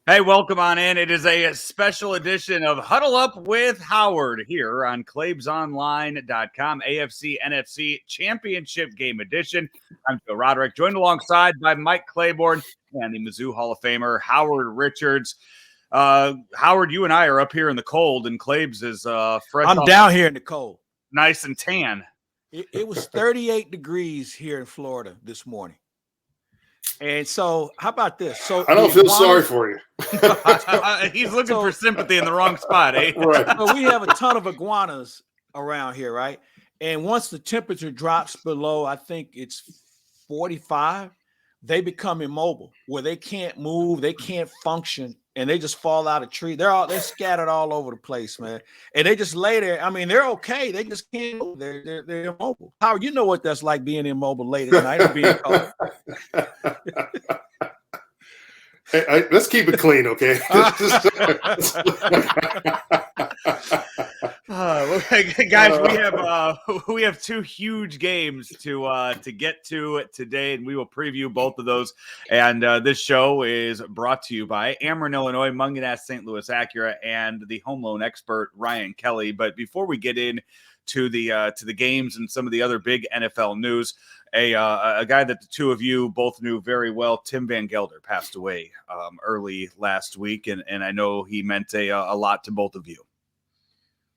Hey, welcome on in. It is a special edition of Huddle Up with Howard here on claibsonline.com, AFC NFC Championship Game edition. I'm Joe Roderick, joined alongside by Mike Claiborne and the Mizzou Hall of Famer Howard Richards. Howard, you and I are up here in the cold, and Claibs is fresh. I'm down here in the cold. Nice and tan. It was 38 degrees here in Florida this morning. And so, how about this? So I don't feel sorry for you. He's looking for sympathy in the wrong spot, eh? Right. So we have a ton of iguanas around here, right? And once the temperature drops below, I think it's 45, they become immobile, where they can't move, they can't function, and they just fall out of tree. They're scattered all over the place, man. And they just lay there. I mean, they're okay. They just can't move. They're immobile. Howard, you know what that's like being immobile late at night or being cold. Hey, let's keep it clean, okay? Guys, we have two huge games to get to today, and we will preview both of those. And this show is brought to you by Ameren, Illinois, Munganess, St. Louis Acura, and the home loan expert Ryan Kelly. But before we get in to the games and some of the other big NFL news, a guy that the two of you both knew very well, Tim Van Gelder, passed away early last week, and I know he meant a lot to both of you.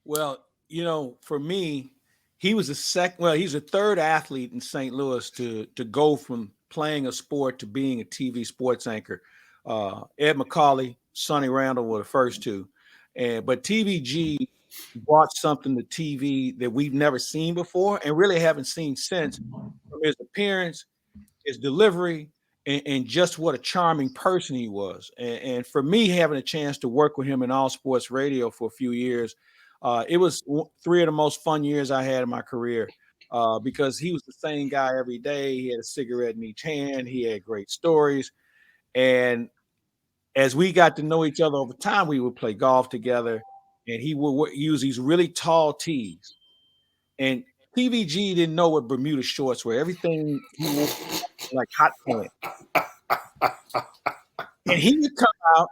Well, you know, for me, he was he's a third athlete in St. Louis to go from playing a sport to being a TV sports anchor. Ed McCauley, Sonny Randall were the first two. But TVG brought something to TV that we've never seen before and really haven't seen since, from his appearance, his delivery, and just what a charming person he was. And for me, having a chance to work with him in all sports radio for a few years, it was three of the most fun years I had in my career because he was the same guy every day. He had a cigarette in each hand. He had great stories. And as we got to know each other over time, we would play golf together, and he would use these really tall tees. And TVG didn't know what Bermuda shorts were. Everything he wore like hot pants. And he would come out,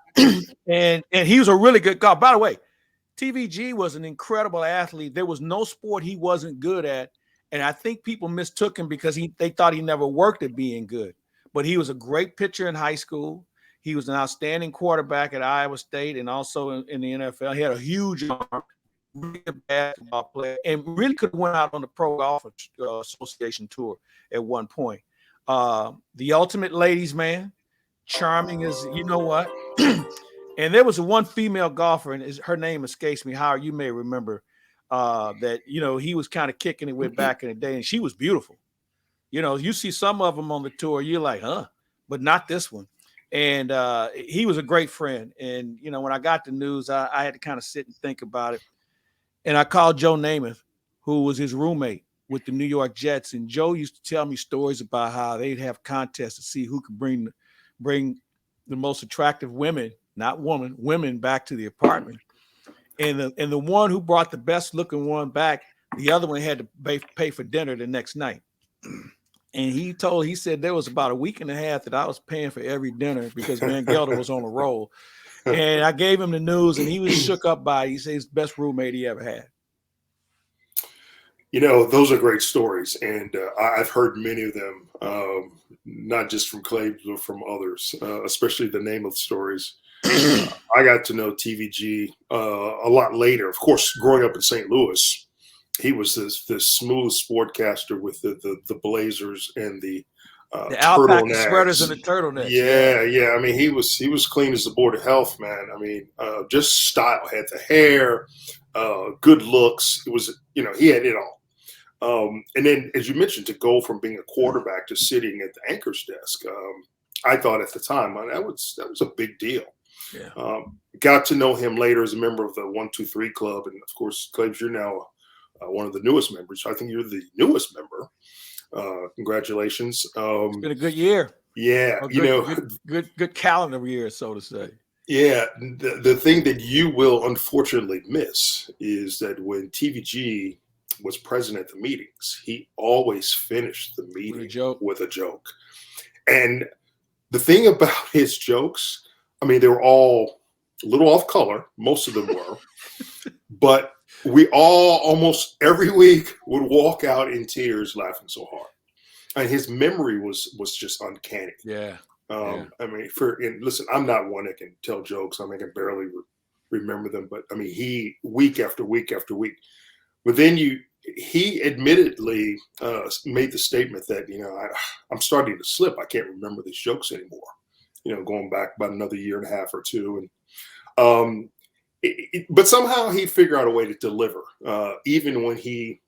and he was a really good golfer. By the way, TVG was an incredible athlete. There was no sport he wasn't good at. And I think people mistook him because they thought he never worked at being good. But he was a great pitcher in high school. He was an outstanding quarterback at Iowa State and also in the NFL. He had a huge arm, really good basketball player, and really could have went out on the Pro Golf Association tour at one point. The ultimate ladies' man, charming as you know what. And there was one female golfer, and her name escapes me. Howard, you may remember that, you know, he was kind of kicking it with back in the day, and she was beautiful. You know, you see some of them on the tour, you're like, huh, but not this one. And he was a great friend. And, you know, when I got the news, I had to kind of sit and think about it. And I called Joe Namath, who was his roommate with the New York Jets. And Joe used to tell me stories about how they'd have contests to see who could bring the most attractive women, not women back to the apartment. And the one who brought the best looking one back, the other one had to pay for dinner the next night. And he said there was about a week and a half that I was paying for every dinner because Van Gelder was on a roll. And I gave him the news, and he was shook up by it. He said he's the best roommate he ever had. You know, those are great stories, and I've heard many of them, not just from Claibs, but from others, especially the name of the stories. I got to know TVG a lot later. Of course, growing up in St. Louis, he was this smooth sportcaster with the blazers and the alpaca sweaters and the turtlenecks. Yeah. I mean, he was clean as the board of health, man. I mean, just style, had the hair, good looks. It was, you know, he had it all. And then, as you mentioned, to go from being a quarterback to sitting at the anchor's desk, I thought at the time that was a big deal. Yeah. Got to know him later as a member of the 1-2-3 Club, and of course, Claibs, you're now one of the newest members. I think you're the newest member. Congratulations. It's been a good year. Yeah, good calendar year, so to say. Yeah, the thing that you will unfortunately miss is that when TVG was present at the meetings, he always finished the meeting with a joke. And the thing about his jokes, I mean, they were all a little off color. Most of them were. But we all almost every week would walk out in tears laughing so hard. And his memory was just uncanny. Yeah. I mean, listen, I'm not one that can tell jokes. I mean, I can barely remember them. But I mean, he week after week after week. But then he admittedly made the statement that, I'm starting to slip. I can't remember these jokes anymore. Going back about another year and a half or two. And but somehow he figured out a way to deliver, even when he,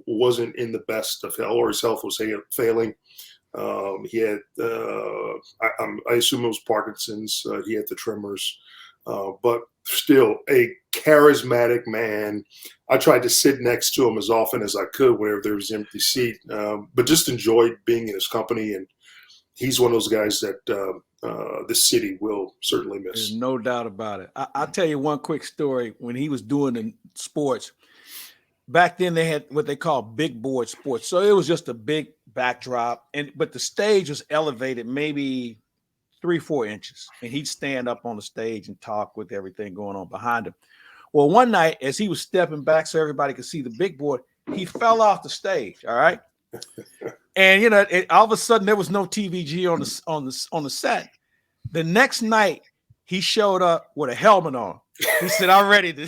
wasn't in the best of health or his health was failing. He had, I assume it was Parkinson's. He had the tremors, but still a charismatic man. I tried to sit next to him as often as I could whenever there was an empty seat, but just enjoyed being in his company. And he's one of those guys that this city will certainly miss. There's no doubt about it. I'll tell you one quick story. When he was doing the sports, back then they had what they call big board sports. So it was just a big backdrop, but the stage was elevated maybe 3-4 inches, and he'd stand up on the stage and talk with everything going on behind him. Well, one night as he was stepping back so everybody could see the big board, he fell off the stage. All right. And all of a sudden there was no TVG on the set. The next night he showed up with a helmet on. He said, "I'm ready to."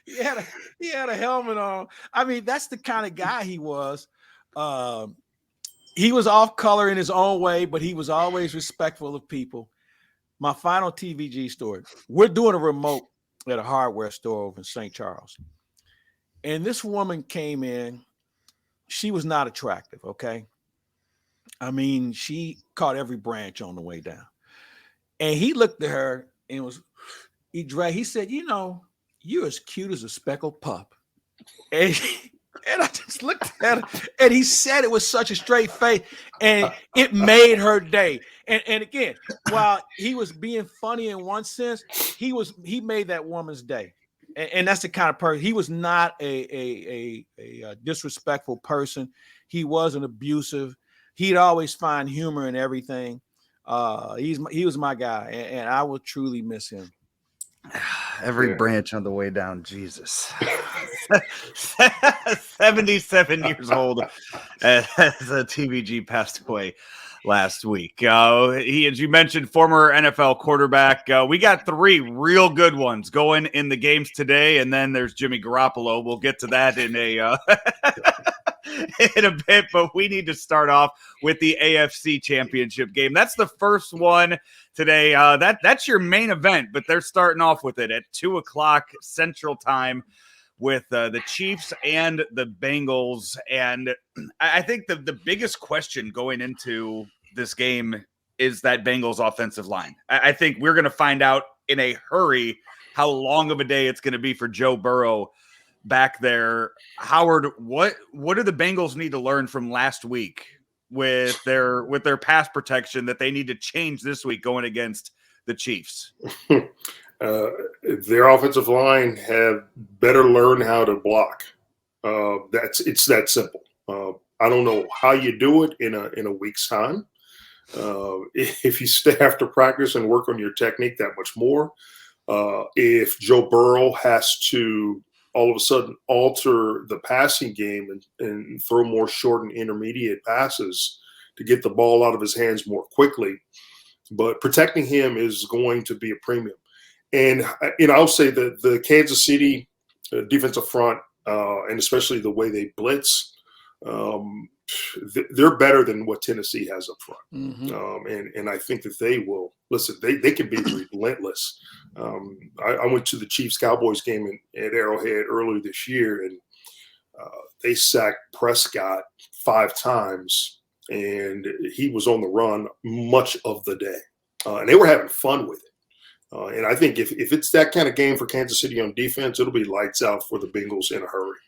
He had a helmet on. I mean, that's the kind of guy he was. He was off color in his own way, but he was always respectful of people. My final TVG story. We're doing a remote at a hardware store over in St. Charles. And this woman came in. She was not attractive, okay? I mean, she caught every branch on the way down. And he looked at her and he said, "You're as cute as a speckled pup." And I just looked at her, and he said it with such a straight face, and it made her day. And again, while he was being funny in one sense, he made that woman's day. And that's the kind of person. He was not a disrespectful person. He wasn't abusive. He'd always find humor in everything. He was my guy, and I will truly miss him. Every branch on the way down, Jesus. 77 years old as TVG passed away last week. He, as you mentioned, former NFL quarterback. We got 3 real good ones going in the games today, and then there's Jimmy Garoppolo. We'll get to that in a bit, but we need to start off with the AFC Championship game. That's the first one today. That's your main event, but they're starting off with it at 2:00 Central Time with the Chiefs and the Bengals. And I think the biggest question going into this game is that Bengals offensive line. I think we're going to find out in a hurry how long of a day it's going to be for Joe Burrow back there. Howard, what do the Bengals need to learn from last week with their pass protection that they need to change this week going against the Chiefs? Their offensive line have better learn how to block. It's that simple. I don't know how you do it in a week's time. If you stay after practice and work on your technique that much more, if Joe Burrow has to all of a sudden alter the passing game and throw more short and intermediate passes to get the ball out of his hands more quickly, but protecting him is going to be a premium. And I'll say that the Kansas City defensive front, and especially the way they blitz, they're better than what Tennessee has up front. Mm-hmm. And I think that they will listen. They can be relentless. I went to the Chiefs-Cowboys game at Arrowhead earlier this year, and they sacked Prescott 5 times, and he was on the run much of the day. And they were having fun with it. And I think if it's that kind of game for Kansas City on defense, it'll be lights out for the Bengals in a hurry.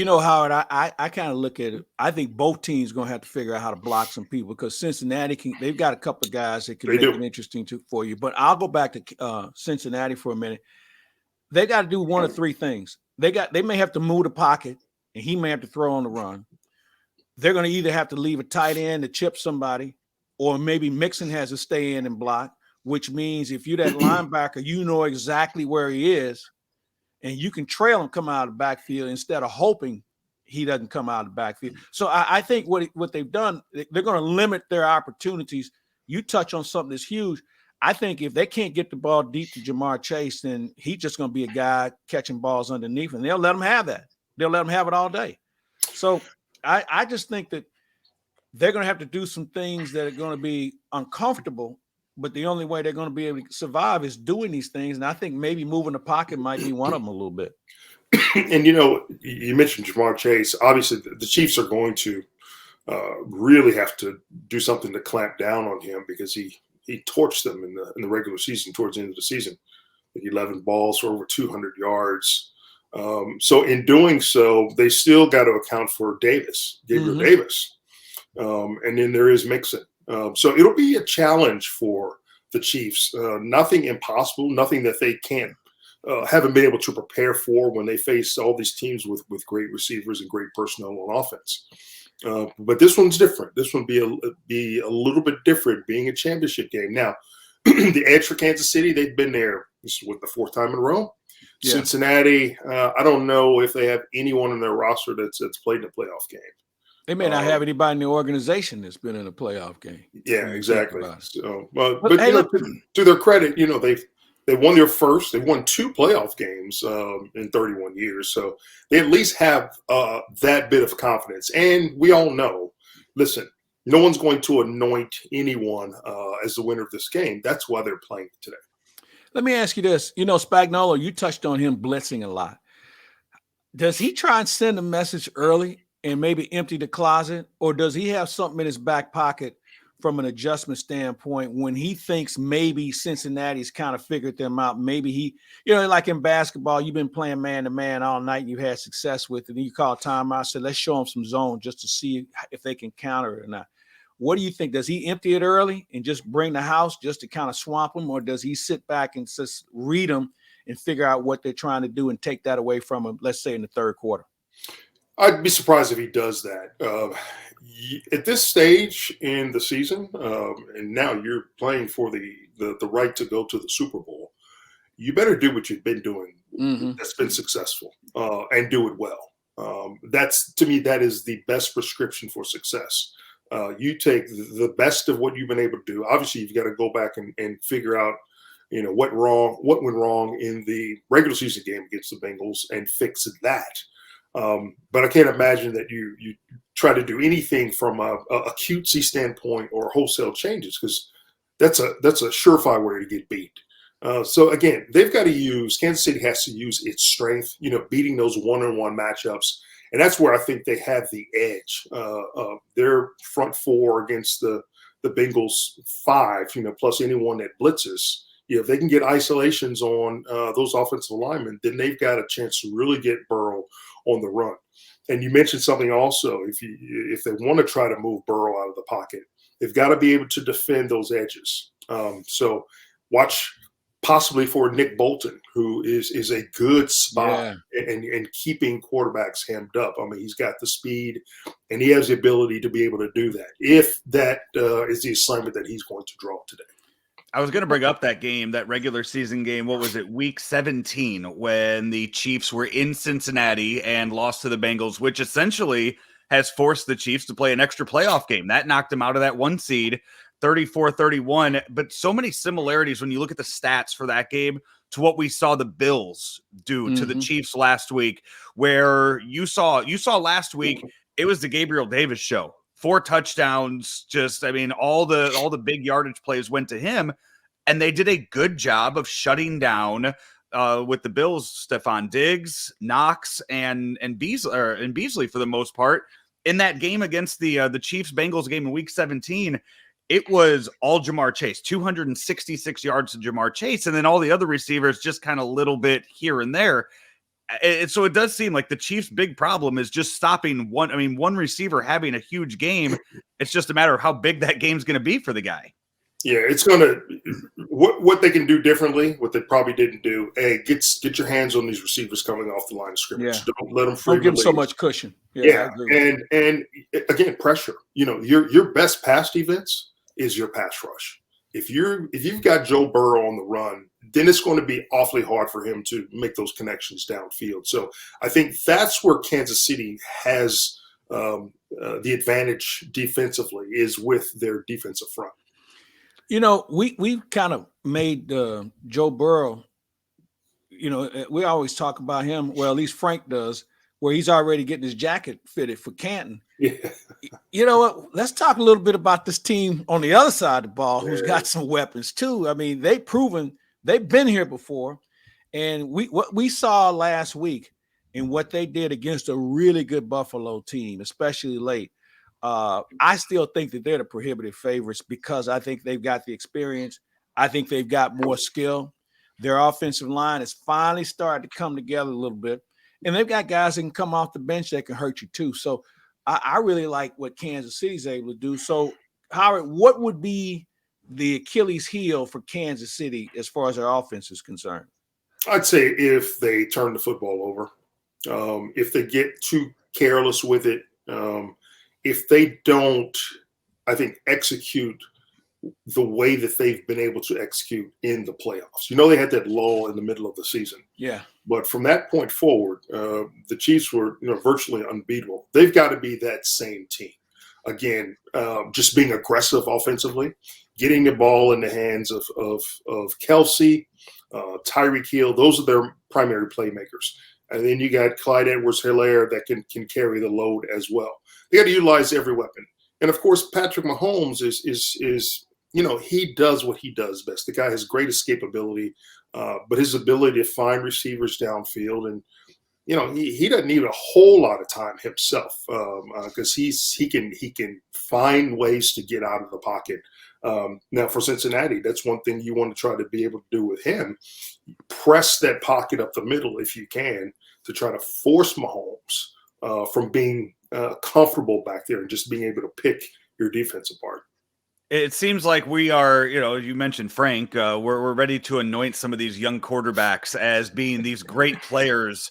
Howard, I kind of look at it. I think both teams are going to have to figure out how to block some people because Cincinnati they've got a couple of guys that can make it interesting for you. But I'll go back to Cincinnati for a minute. They got to do one of 3 things. They may have to move the pocket, and he may have to throw on the run. They're going to either have to leave a tight end to chip somebody, or maybe Mixon has to stay in and block, which means if you're that linebacker, you know exactly where he is, and you can trail him come out of the backfield instead of hoping he doesn't come out of the backfield. So I think what they've done, they're going to limit their opportunities. You touch on something that's huge. I think if they can't get the ball deep to Jamar Chase, then he's just going to be a guy catching balls underneath, and they'll let him have that. They'll let him have it all day. So I just think that they're going to have to do some things that are going to be uncomfortable, but the only way they're going to be able to survive is doing these things. And I think maybe moving the pocket might be one of them a little bit. And, you mentioned Jamar Chase. Obviously, the Chiefs are going to really have to do something to clamp down on him because he torched them in the regular season towards the end of the season. 11 balls for over 200 yards. So in doing so, they still got to account for Gabriel Davis. And then there is Mixon. So it'll be a challenge for the Chiefs. Nothing impossible, nothing that they haven't been able to prepare for when they face all these teams with great receivers and great personnel on offense. But this one's different. This one be a little bit different, being a championship game. Now, the edge for Kansas City, they've been there. This is the fourth time in a row. Yeah. Cincinnati, I don't know if they have anyone in their roster that's played in a playoff game. They may not have anybody in the organization that's been in a playoff game. Yeah, exactly. So, but hey, to their credit, they won their first. They won 2 playoff games in 31 years. So they at least have that bit of confidence. And we all know, listen, no one's going to anoint anyone as the winner of this game. That's why they're playing today. Let me ask you this. Spagnuolo, you touched on him blitzing a lot. Does he try and send a message early and maybe empty the closet, or does he have something in his back pocket from an adjustment standpoint when he thinks maybe Cincinnati's kind of figured them out? Maybe he, like in basketball, you've been playing man-to-man all night and you've had success with it, and you call timeout, said, let's show them some zone just to see if they can counter it or not. What do you think? Does he empty it early and just bring the house just to kind of swamp them, or does he sit back and just read them and figure out what they're trying to do and take that away from them, let's say in the third quarter? I'd be surprised if he does that. At this stage in the season, and now you're playing for the right to go to the Super Bowl, you better do what you've been doing that's been successful and do it well. To me, that is the best prescription for success. You take the best of what you've been able to do. Obviously, you've got to go back and figure out, what went wrong in the regular season game against the Bengals and fix that. But I can't imagine that you try to do anything from a cutesy standpoint or wholesale changes, because that's a surefire way to get beat. So again, Kansas City has to use its strength, beating those one-on-one matchups. And that's where I think they have the edge. Their front 4 against the Bengals 5, plus anyone that blitzes. If they can get isolations on those offensive linemen, then they've got a chance to really get Burrow on the run. And you mentioned something also. If they want to try to move Burrow out of the pocket, they've got to be able to defend those edges. So watch possibly for Nick Bolton, who is a good spot and keeping quarterbacks hemmed up. I mean, he's got the speed and he has the ability to be able to do that, if that is the assignment that he's going to draw today. I was going to bring up that game, that regular season game. What was it? Week 17, when the Chiefs were in Cincinnati and lost to the Bengals, which essentially has forced the Chiefs to play an extra playoff game. That knocked them out of that 1 seed, 34-31. But so many similarities when you look at the stats for that game to what we saw the Bills do to the Chiefs last week, where you saw last week, it was the Gabriel Davis show. 4 touchdowns, all the big yardage plays went to him, and they did a good job of shutting down with the Bills, Stephon Diggs, Knox, and Beasley for the most part. In that game against the Chiefs-Bengals game in Week 17, it was all Jamar Chase, 266 yards to Jamar Chase, and then all the other receivers just kind of a little bit here and there. So it does seem like the Chiefs' big problem is just stopping one receiver having a huge game. It's just a matter of how big that game's going to be for the guy. Yeah, it's going to what they can do differently, what they probably didn't do. Hey, get your hands on these receivers coming off the line of scrimmage. Yeah. Don't let them free. Don't give them so much cushion. Yeah. And again, pressure. Your best pass defense is your pass rush. If you've got Joe Burrow on the run, then it's going to be awfully hard for him to make those connections downfield. So I think that's where Kansas City has the advantage defensively, is with their defensive front. You know, we've kind of made Joe Burrow, you know, we always talk about him, well, at least Frank does, where he's already getting his jacket fitted for Canton. Yeah. You know what? Let's talk a little bit about this team on the other side of the ball, who's got some weapons too. I mean, they've been here before. And what we saw last week and what they did against a really good Buffalo team, especially late, I still think that they're the prohibitive favorites because I think they've got the experience. I think they've got more skill. Their offensive line is finally starting to come together a little bit. And they've got guys that can come off the bench that can hurt you too. So I really like what Kansas City's able to do. So, Howard, what would be the Achilles heel for Kansas City as far as their offense is concerned? I'd say if they turn the football over, if they get too careless with it, if they don't, I think, execute the way that they've been able to execute in the playoffs. You know, they had that lull in the middle of the season. Yeah. But from that point forward, the Chiefs were, virtually unbeatable. They've got to be that same team. Again, just being aggressive offensively, getting the ball in the hands of Kelsey, Tyreek Hill. Those are their primary playmakers. And then you got Clyde Edwards-Helaire that can carry the load as well. They got to utilize every weapon. And of course, Patrick Mahomes is he does what he does best. The guy has great escapability, but his ability to find receivers downfield, and he doesn't need a whole lot of time himself because he can find ways to get out of the pocket. Now for Cincinnati, that's one thing you want to try to be able to do with him. Press that pocket up the middle if you can to try to force Mahomes from being comfortable back there and just being able to pick your defense apart. It seems like we are, you mentioned Frank, we're ready to anoint some of these young quarterbacks as being these great players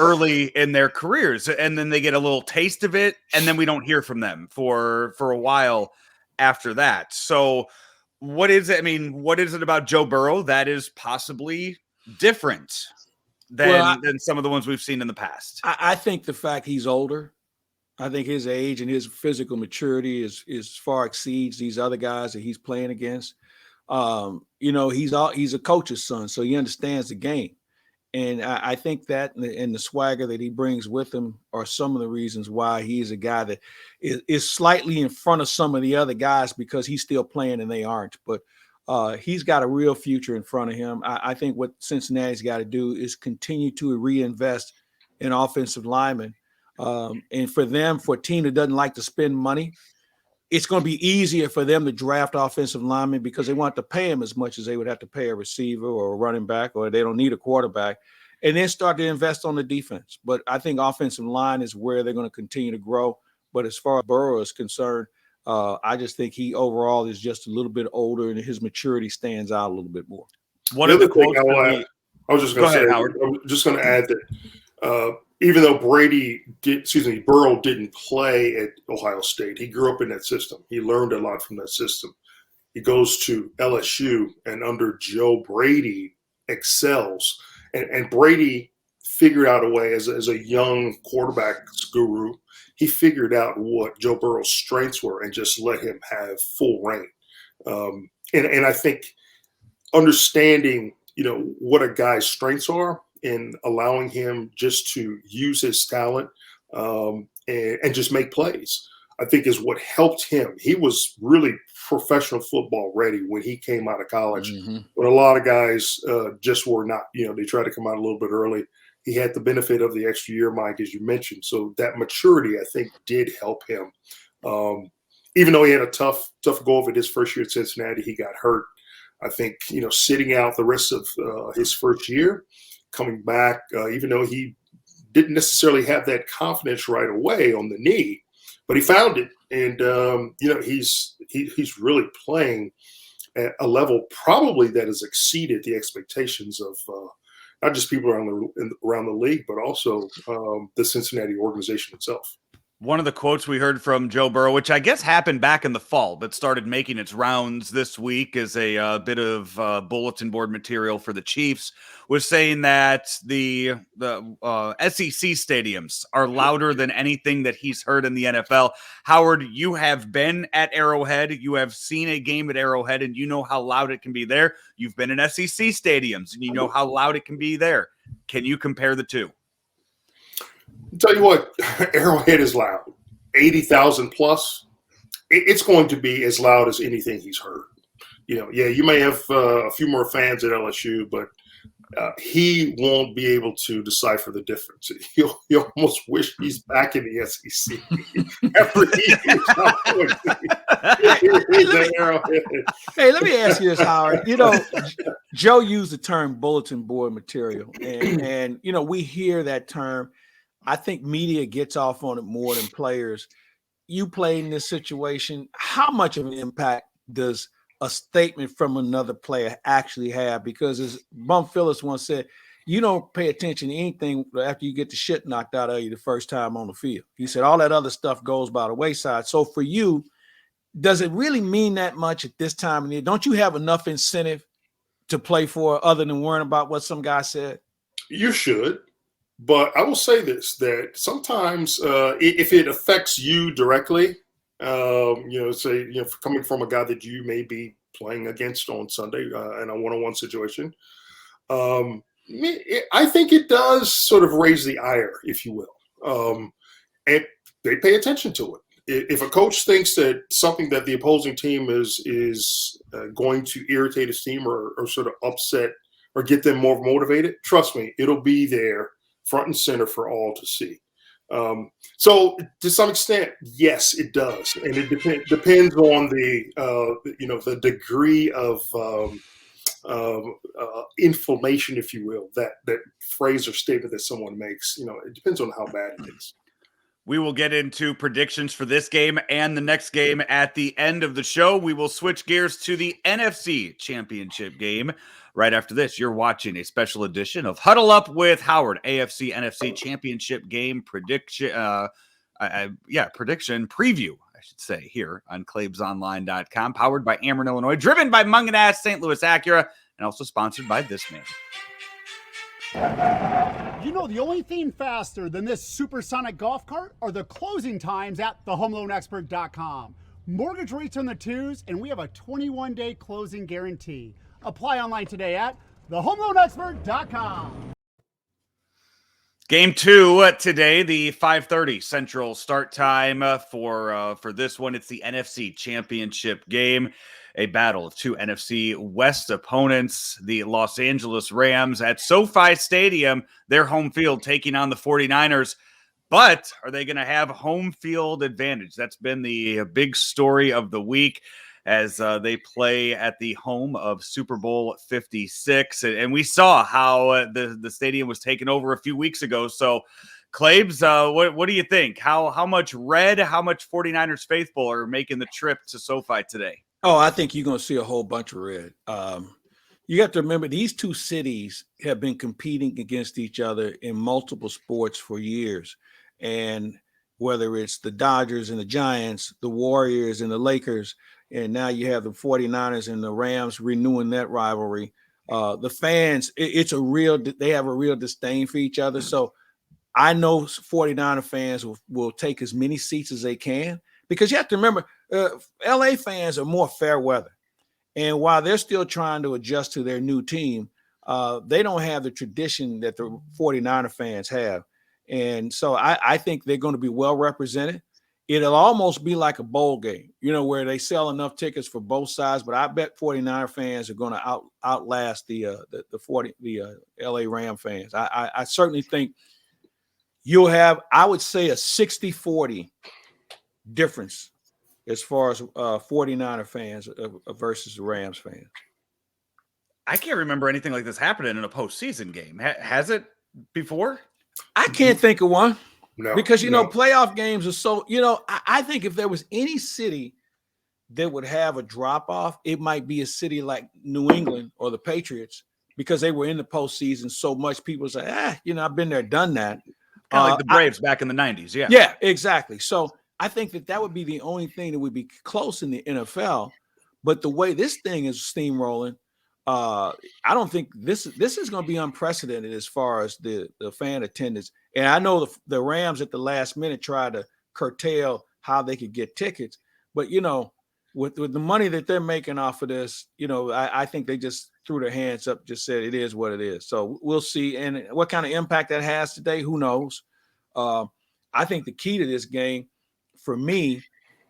early in their careers. And then they get a little taste of it, and then we don't hear from them for a while after that. So what is it? I mean, what is it about Joe Burrow that is possibly different than some of the ones we've seen in the past? I think the fact he's older, I think his age and his physical maturity is far exceeds these other guys that he's playing against. He's a coach's son, so he understands the game. And I think that and the swagger that he brings with him are some of the reasons why he's a guy that is slightly in front of some of the other guys because he's still playing and they aren't. But he's got a real future in front of him. I think what Cincinnati's got to do is continue to reinvest in offensive linemen. And for a team that doesn't like to spend money, it's going to be easier for them to draft offensive linemen because they want to pay them as much as they would have to pay a receiver or a running back, or they don't need a quarterback, and then start to invest on the defense. But I think offensive line is where they're going to continue to grow. But as far as Burrow is concerned, I just think he overall is just a little bit older and his maturity stands out a little bit more. One of the things I was just going to say, Howard. I'm just going to add that even though Burrow didn't play at Ohio State, he grew up in that system. He learned a lot from that system. He goes to LSU and under Joe Brady excels. And Brady figured out a way as a young quarterback guru. He figured out what Joe Burrow's strengths were and just let him have full reign. And I think understanding, what a guy's strengths are and allowing him just to use his talent and just make plays, I think is what helped him. He was really professional football ready when he came out of college, but a lot of guys just were not. They tried to come out a little bit early. He had the benefit of the extra year, Mike, as you mentioned. So that maturity, I think, did help him. Even though he had a tough go of it his first year at Cincinnati, he got hurt. I think, sitting out the rest of his first year, coming back, even though he didn't necessarily have that confidence right away on the knee, but he found it. And, he's really playing at a level probably that has exceeded the expectations of not just people around the league, but also the Cincinnati organization itself. One of the quotes we heard from Joe Burrow, which I guess happened back in the fall, but started making its rounds this week as a bit of bulletin board material for the Chiefs, was saying that the SEC stadiums are louder than anything that he's heard in the NFL. Howard, you have been at Arrowhead. You have seen a game at Arrowhead, and you know how loud it can be there. You've been in SEC stadiums, and you know how loud it can be there. Can you compare the two? I'll tell you what, Arrowhead is loud. 80,000 plus. It's going to be as loud as anything he's heard. You may have a few more fans at LSU, but he won't be able to decipher the difference. He'll almost wish he's back in the SEC after he Hey, let me ask you this, Howard. Joe used the term bulletin board material, and we hear that term. I think media gets off on it more than players. You played in this situation. How much of an impact does a statement from another player actually have? Because as Bump Phillips once said, you don't pay attention to anything after you get the shit knocked out of you the first time on the field. He said all that other stuff goes by the wayside. So for you, does it really mean that much at this time of the year? Don't you have enough incentive to play for other than worrying about what some guy said? You should. But I will say this, that sometimes if it affects you directly, coming from a guy that you may be playing against on Sunday in a one-on-one situation, I think it does sort of raise the ire, if you will. And they pay attention to it. If a coach thinks that something that the opposing team is going to irritate his team or sort of upset or get them more motivated, trust me, it'll be there front and center for all to see. So to some extent, yes, it does. And it depends on the degree of inflammation, if you will, that phrase or statement that someone makes. It depends on how bad it is. We will get into predictions for this game and the next game at the end of the show. We will switch gears to the NFC Championship game. Right after this, you're watching a special edition of Huddle Up with Howard, AFC NFC Championship Game prediction preview, I should say, here on ClaibsOnline.com, powered by Ameren, Illinois, driven by Mungan St. Louis Acura, and also sponsored by this man. The only thing faster than this supersonic golf cart are the closing times at thehomeloanexpert.com. Mortgage rates on the twos, and we have a 21-day closing guarantee. Apply online today at thehomeloanexpert.com. Game 2 today, the 5:30 Central start time for this one. It's the NFC Championship game, a battle of two NFC West opponents, the Los Angeles Rams at SoFi Stadium, their home field, taking on the 49ers. But are they going to have home field advantage? That's been the big story of the week, as they play at the home of Super Bowl 56. And we saw how the stadium was taken over a few weeks ago. So, Claibs, what do you think? How much red, how much 49ers faithful are making the trip to SoFi today? Oh, I think you're going to see a whole bunch of red. You have to remember, these two cities have been competing against each other in multiple sports for years. And whether it's the Dodgers and the Giants, the Warriors and the Lakers, and now you have the 49ers and the Rams renewing that rivalry. The fans, they have a real disdain for each other. So I know 49er fans will take as many seats as they can, because you have to remember, LA fans are more fair weather. And while they're still trying to adjust to their new team, they don't have the tradition that the 49er fans have. And so I think they're going to be well represented. It'll almost be like a bowl game, where they sell enough tickets for both sides. But I bet 49er fans are going to outlast the LA Ram fans. I certainly think you'll have, I would say, a 60-40 difference as far as 49er fans versus the Rams fans. I can't remember anything like this happening in a postseason game. Has it before? I can't think of one. No, because, playoff games are so, I think if there was any city that would have a drop off, it might be a city like New England or the Patriots, because they were in the postseason so much. People say, I've been there, done that. Kind of like the Braves back in the 90s. Yeah. Yeah, exactly. So I think that would be the only thing that would be close in the NFL. But the way this thing is steamrolling, I don't think this is going to be unprecedented as far as the fan attendance. And I know the Rams at the last minute tried to curtail how they could get tickets. But, with the money that they're making off of this, I think they just threw their hands up, just said it is what it is. So we'll see. And what kind of impact that has today, who knows? I think the key to this game for me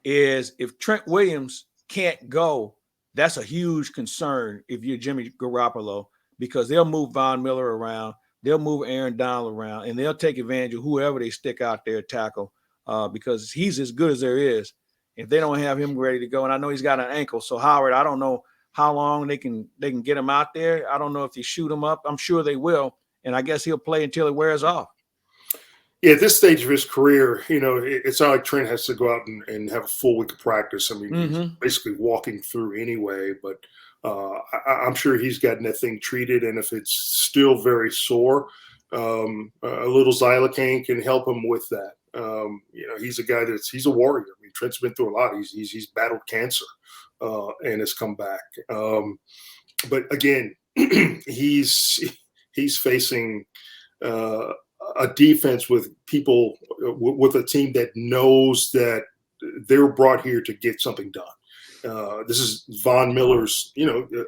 is if Trent Williams can't go, that's a huge concern if you're Jimmy Garoppolo, because they'll move Von Miller around, they'll move Aaron Donald around, and they'll take advantage of whoever they stick out there tackle because he's as good as there is. If they don't have him ready to go, and I know he's got an ankle, so Howard, I don't know how long they can get him out there. I don't know if they shoot him up. I'm sure they will, and I guess he'll play until it wears off. Yeah, at this stage of his career, it's not like Trent has to go out and have a full week of practice. I mean, he's basically walking through anyway, but I'm sure he's gotten that thing treated. And if it's still very sore, a little xylocaine can help him with that. He's a guy he's a warrior. I mean, Trent's been through a lot. He's battled cancer and has come back. But again, he's facing a defense with people with a team that knows that they're brought here to get something done. This is Von Miller's,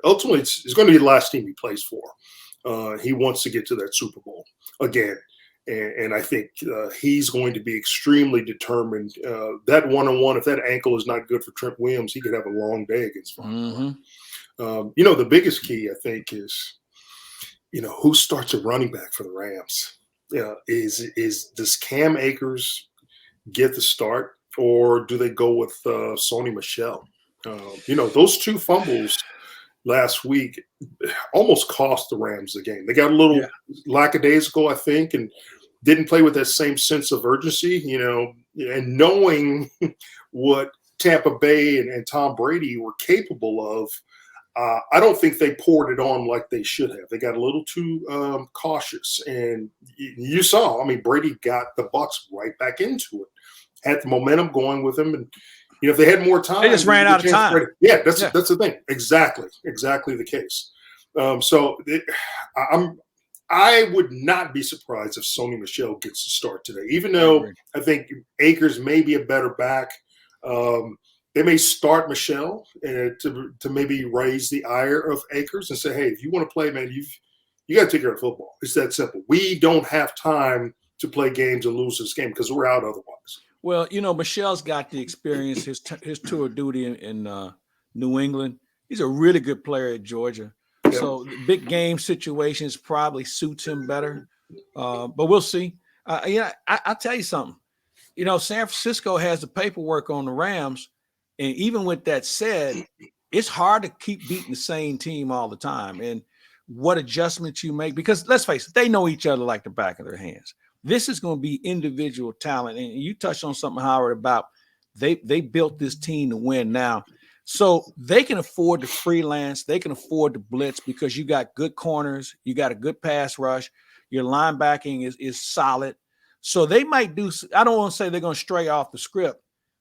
ultimately it's going to be the last team he plays for. He wants to get to that Super Bowl again. And I think he's going to be extremely determined. That one-on-one, if that ankle is not good for Trent Williams, he could have a long day against Von Miller. The biggest key, I think, is, who starts a running back for the Rams? Does Cam Akers get the start, or do they go with Sony Michel? Those two fumbles last week almost cost the Rams the game. They got a little lackadaisical, I think, and didn't play with that same sense of urgency, and knowing what Tampa Bay and Tom Brady were capable of. I don't think they poured it on like they should have. They got a little too cautious, and you saw. I mean, Brady got the Bucs right back into it, had the momentum going with them, and if they had more time, they just ran out of time. Yeah, that's the thing. Exactly the case. I would not be surprised if Sony Michel gets to start today, even though I think Akers may be a better back. They may start Michel to maybe raise the ire of Akers and say, hey, if you want to play, man, you got to take care of football. It's that simple. We don't have time to play games and lose this game because we're out otherwise. Well, Michel's got the experience, his tour of duty in New England. He's a really good player at Georgia. Yep. So the big game situations probably suits him better. But we'll see. I'll tell you something. San Francisco has the paperwork on the Rams. And even with that said, it's hard to keep beating the same team all the time. And what adjustments you make, because let's face it, they know each other like the back of their hands. This is going to be individual talent. And you touched on something, Howard, about they built this team to win now. So they can afford to freelance. They can afford to blitz because you got good corners. You got a good pass rush. Your linebacking is solid. So they might do – I don't want to say they're going to stray off the script,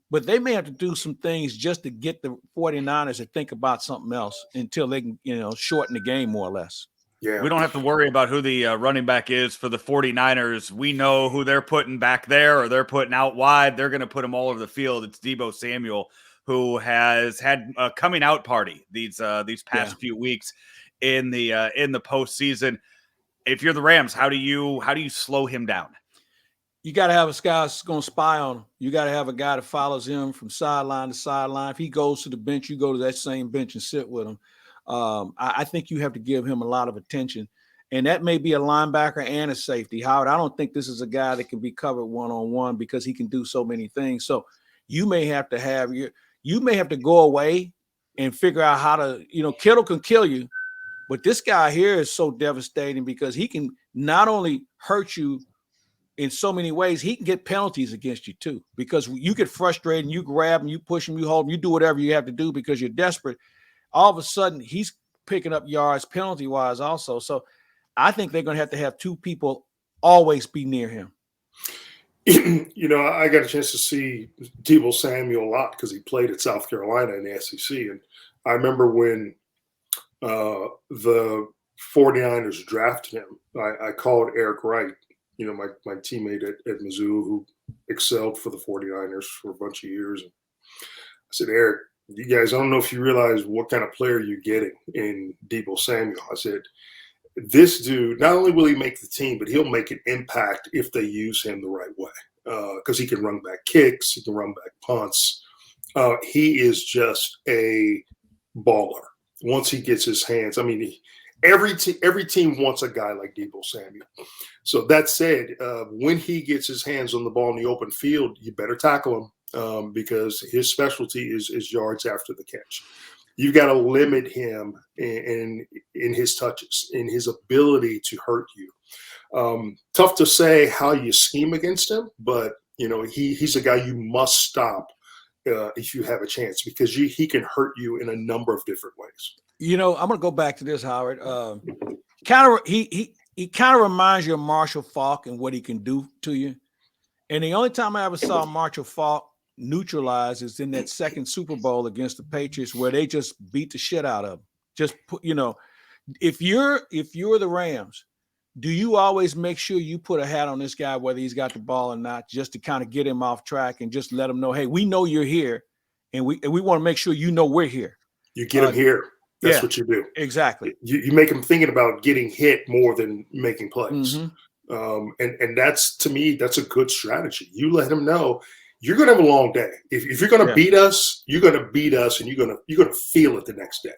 but they may have to do some things just to get the 49ers to think about something else until they can, shorten the game more or less. Yeah. We don't have to worry about who the running back is for the 49ers. We know who they're putting back there or they're putting out wide. They're going to put them all over the field. It's Deebo Samuel, who has had a coming out party these past few weeks in the postseason. If you're the Rams, how do you slow him down? You got to have a guy that's going to spy on him. You got to have a guy that follows him from sideline to sideline. If he goes to the bench, you go to that same bench and sit with him. I think you have to give him a lot of attention. And that may be a linebacker and a safety. Howard, I don't think this is a guy that can be covered one-on-one because he can do so many things. So you may have to go away and figure out how to, Kittle can kill you, but this guy here is so devastating because he can not only hurt you in so many ways, he can get penalties against you too, because you get frustrated and you grab him, you push him, you hold him, you do whatever you have to do because you're desperate. All of a sudden, he's picking up yards penalty-wise also. So I think they're going to have two people always be near him. I got a chance to see Deebo Samuel a lot because he played at South Carolina in the SEC. And I remember when the 49ers drafted him, I called Eric Wright, my teammate at Mizzou who excelled for the 49ers for a bunch of years. And I said, Eric, you guys, I don't know if you realize what kind of player you're getting in Deebo Samuel. I said, this dude, not only will he make the team, but he'll make an impact if they use him the right way. Because he can run back kicks, he can run back punts. He is just a baller once he gets his hands. I mean, every team wants a guy like Deebo Samuel. So that said, when he gets his hands on the ball in the open field, you better tackle him because his specialty is yards after the catch. You've got to limit him in his touches, in his ability to hurt you. Tough to say how you scheme against him, but he's a guy you must stop if you have a chance because he can hurt you in a number of different ways. I'm going to go back to this, Howard. He kind of reminds you of Marshall Faulk and what he can do to you. And the only time I ever saw Marshall Faulk neutralized is in that second Super Bowl against the Patriots where they just beat the shit out of him. Just put, if you're the Rams, do you always make sure you put a hat on this guy whether he's got the ball or not, just to kind of get him off track and just let him know, hey, we know you're here, and we want to make sure we're here. You get him here. That's what you do. Exactly. You make him thinking about getting hit more than making plays. Mm-hmm. And that's, to me, that's a good strategy. You let him know you're going to have a long day. If you're going to beat us, you're going to beat us, and you're going to feel it the next day.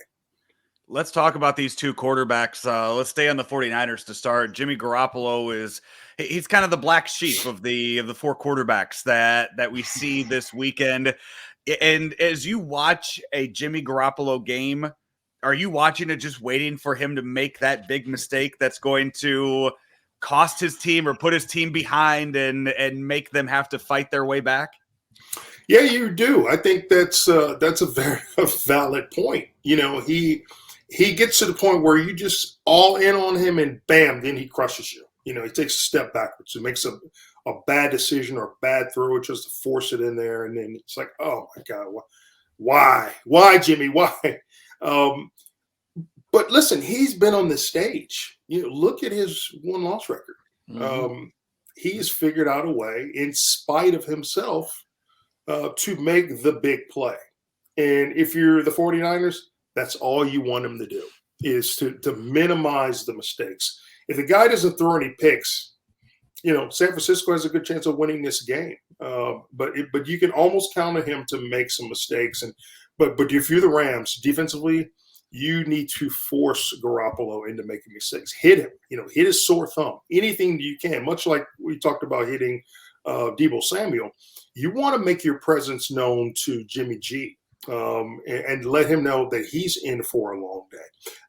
Let's talk about these two quarterbacks. Let's stay on the 49ers to start. Jimmy Garoppolo he's kind of the black sheep of the four quarterbacks that we see this weekend. And as you watch a Jimmy Garoppolo game, are you watching it just waiting for him to make that big mistake that's going to cost his team or put his team behind and make them have to fight their way back? Yeah, you do. I think that's a very valid point. He gets to the point where you just all in on him and bam, then he crushes you. He takes a step backwards. He makes a bad decision or a bad throw just to force it in there. And then it's like, oh my God, why Jimmy? Why? But listen, he's been on the stage. Look at his win-loss record. Mm-hmm. He's figured out a way, in spite of himself, to make the big play. And if you're the 49ers, that's all you want him to do, is to minimize the mistakes. If the guy doesn't throw any picks, San Francisco has a good chance of winning this game. But you can almost count on him to make some mistakes. But if you're the Rams, defensively, you need to force Garoppolo into making mistakes. Hit him, hit his sore thumb, anything you can, much like we talked about hitting Deebo Samuel. You want to make your presence known to Jimmy G and let him know that he's in for a long day.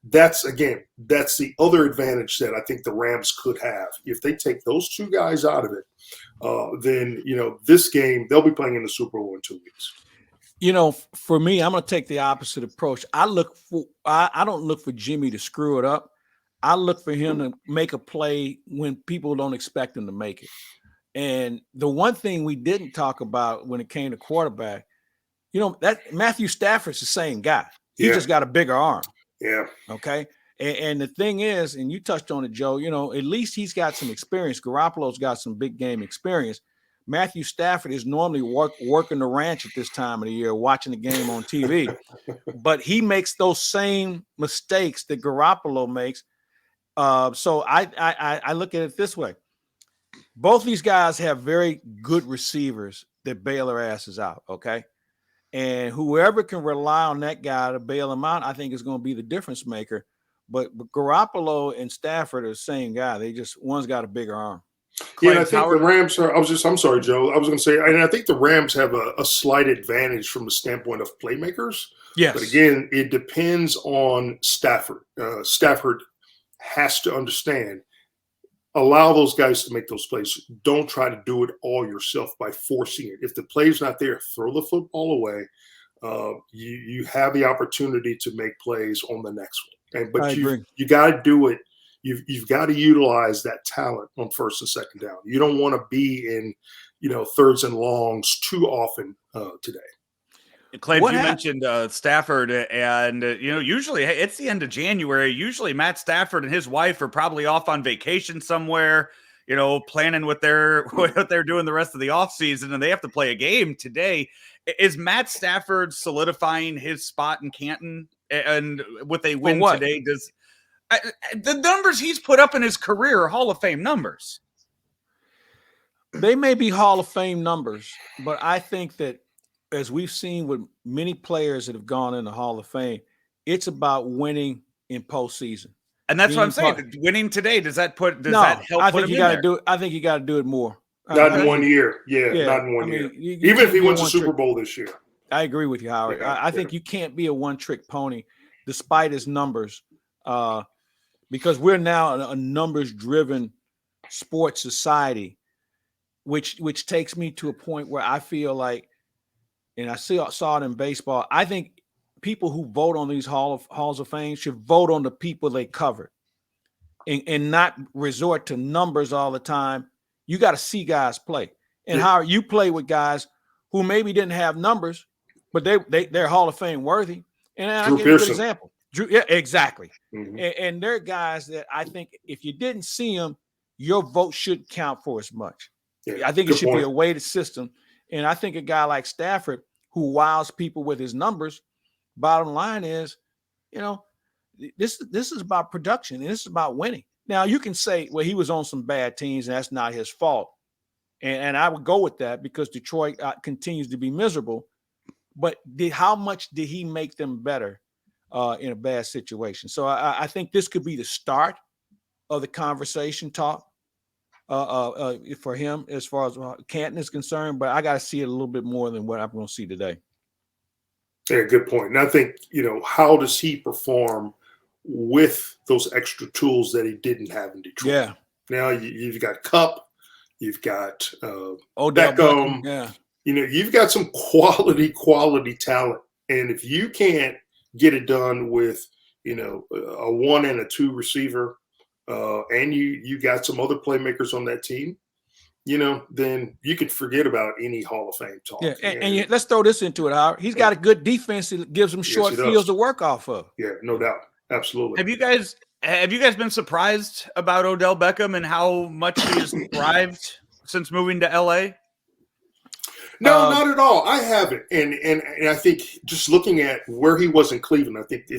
That's the other advantage that I think the Rams could have. If they take those two guys out of it, then, this game, they'll be playing in the Super Bowl in 2 weeks. For me, I'm going to take the opposite approach. I don't look for Jimmy to screw it up. I look for him to make a play when people don't expect him to make it. And the one thing we didn't talk about when it came to quarterback, that Matthew Stafford's the same guy. He just got a bigger arm. Yeah. Okay. And the thing is, and you touched on it, Joe, at least he's got some experience. Garoppolo's got some big game experience. Matthew Stafford is normally working the ranch at this time of the year, watching the game on TV. But he makes those same mistakes that Garoppolo makes. So I look at it this way. Both these guys have very good receivers that bail their asses out, okay? And whoever can rely on that guy to bail them out, I think is going to be the difference maker. But Garoppolo and Stafford are the same guy. One's got a bigger arm. Yeah, and I think the Rams are – I'm sorry, Joe. I was going to say – and I think the Rams have a slight advantage from the standpoint of playmakers. Yes. But again, it depends on Stafford. Stafford has to understand, allow those guys to make those plays. Don't try to do it all yourself by forcing it. If the play's not there, throw the football away. You have the opportunity to make plays on the next one. But you got to do it. you've got to utilize that talent on first and second down. You don't want to be in, thirds and longs too often today. Claims, you mentioned Stafford, and usually it's the end of January. Usually Matt Stafford and his wife are probably off on vacation somewhere, planning what they're doing the rest of the offseason, and they have to play a game today. Is Matt Stafford solidifying his spot in Canton? And what they win today, the numbers he's put up in his career are Hall of Fame numbers. They may be Hall of Fame numbers, but I think that, as we've seen with many players that have gone in the Hall of Fame, it's about winning in postseason. And that's what I'm saying. Winning today, does that help? I think you got to do it. I think you got to do it more. Not in 1 year. Yeah, not in 1 year. Even if he wins the Super Bowl this year. I agree with you, Howard. I think you can't be a one-trick pony despite his numbers, because we're now a numbers-driven sports society, which takes me to a point where I feel like, and I saw it in baseball, I think people who vote on these halls of fame should vote on the people they covered and not resort to numbers all the time. You got to see guys play. And how you play with guys who maybe didn't have numbers, but they're Hall of Fame worthy. And I'll give you a good example. Yeah, exactly. Mm-hmm. And they're guys that I think if you didn't see them, your vote shouldn't count for as much. Yeah, I think it should be a weighted system. And I think a guy like Stafford, who wows people with his numbers, bottom line is, this is about production and this is about winning. Now, you can say, well, he was on some bad teams and that's not his fault. And I would go with that because Detroit continues to be miserable. But how much did he make them better in a bad situation? So I think this could be the start of the conversation talk for him as far as Canton is concerned. But I got to see it a little bit more than what I'm going to see today. Yeah, good point. And I think, how does he perform with those extra tools that he didn't have in Detroit? Yeah. Now you've got Kupp, you've got Odell Beckham. Yeah. You've got some quality talent. And if you can't get it done with, a 1 and a 2 receiver, and you got some other playmakers on that team, then you could forget about any Hall of Fame talk. Yeah, and let's throw this into it, Howard. He's got a good defense that gives him short fields to work off of. Yeah, no doubt. Absolutely. Have you guys been surprised about Odell Beckham and how much he has thrived since moving to LA? No, not at all. I haven't. And I think just looking at where he was in Cleveland, I think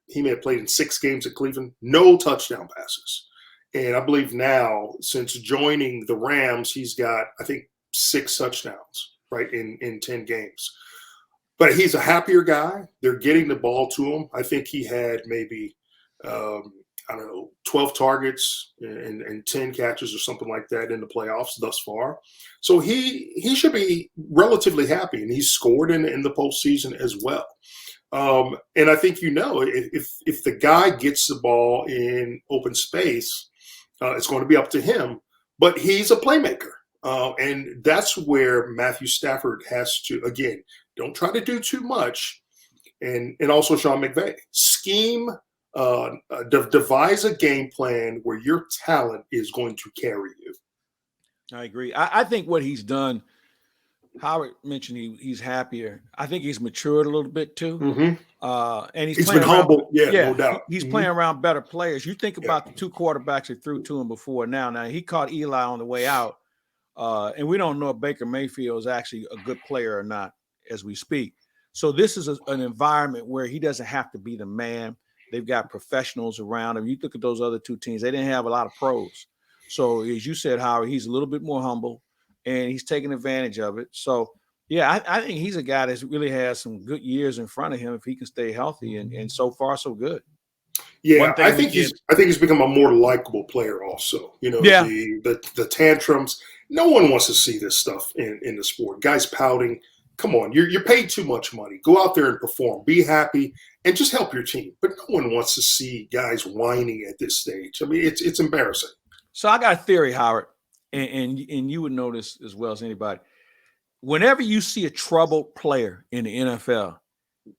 he may have played in 6 games at Cleveland, no touchdown passes. And I believe now, since joining the Rams, he's got, I think, 6 touchdowns, right, in 10 games. But he's a happier guy. They're getting the ball to him. I think he had maybe, 12 targets and 10 catches or something like that in the playoffs thus far. So he should be relatively happy, and he's scored in the postseason as well. And I think, if the guy gets the ball in open space, it's going to be up to him. But he's a playmaker. And that's where Matthew Stafford has to, again, don't try to do too much. And also Sean McVay, scheme, devise a game plan where your talent is going to carry you. I agree. I think what he's done, Howard mentioned he's happier. I think he's matured a little bit too. Mm-hmm. And he's been humble. Yeah, no doubt. He's playing around better players. You think about the 2 quarterbacks that threw to him before now. Now, he caught Eli on the way out. And we don't know if Baker Mayfield is actually a good player or not as we speak. So this is an environment where he doesn't have to be the man. They've got professionals around him. You look at those other 2 teams, they didn't have a lot of pros. So as you said, Howard, he's a little bit more humble and he's taking advantage of it. So, yeah, I think he's a guy that really has some good years in front of him if he can stay healthy. And so far, so good. Yeah, I think he's become a more likable player also. The tantrums. No one wants to see this stuff in the sport. Guys pouting. Come on, you're paid too much money. Go out there and perform. Be happy and just help your team. But no one wants to see guys whining at this stage. I mean, it's embarrassing. So I got a theory, Howard, and you would know this as well as anybody. Whenever you see a troubled player in the NFL,